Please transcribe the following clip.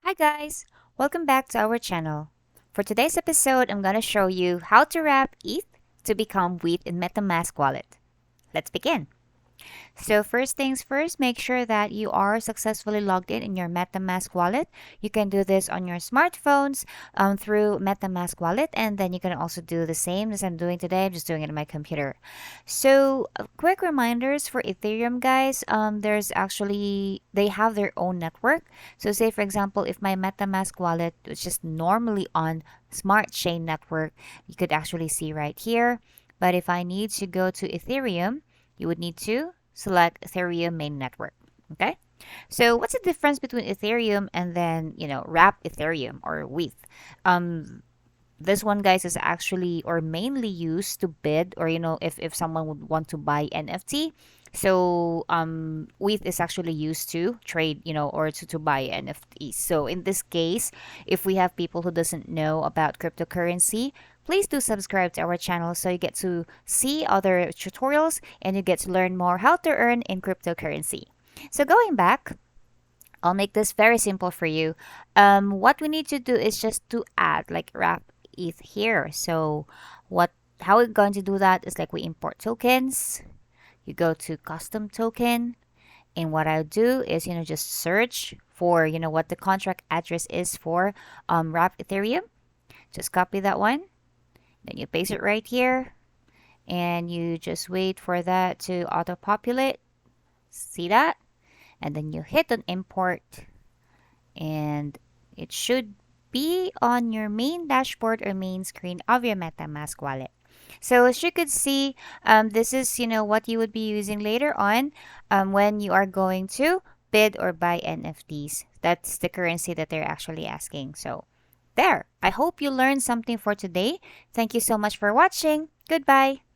Hi guys, welcome back to our channel. For today's episode, I'm gonna show you how to wrap ETH to become wheat in MetaMask wallet. Let's begin. So first things first, make sure that you are successfully logged in your MetaMask wallet. You can do this on your smartphones through MetaMask wallet, and then you can also do the same as I'm doing today. I'm just doing it on my computer. So quick reminders for Ethereum guys. There's actually they have their own network. So say for example, if my MetaMask wallet was just normally on Smart Chain network, you could actually see right here. But if I need to go to Ethereum, you would need to select Ethereum main network. Okay. So what's the difference between Ethereum and then, wrap Ethereum or WETH? Um, this one, guys, is actually or mainly used to bid or, if someone would want to buy NFT. So WETH is actually used to trade, or to buy NFTs. So in this case, if we have people who doesn't know about cryptocurrency, please do subscribe to our channel so you get to see other tutorials and you get to learn more how to earn in cryptocurrency. So going back, I'll make this very simple for you. What we need to do is just to add like wrap ETH here. So how we're going to do that is like we import tokens. You go to custom token, and what I'll do is just search for what the contract address is for wrap Ethereum. Just copy that one, then you paste it right here, and you just wait for that to auto populate. See that? And then you hit on import, and it should be on your main dashboard or main screen of your MetaMask wallet. So as you could see, this is what you would be using later on when you are going to bid or buy NFTs. That's the currency that they're actually asking. So there. I hope you learned something for today. Thank you so much for watching. Goodbye.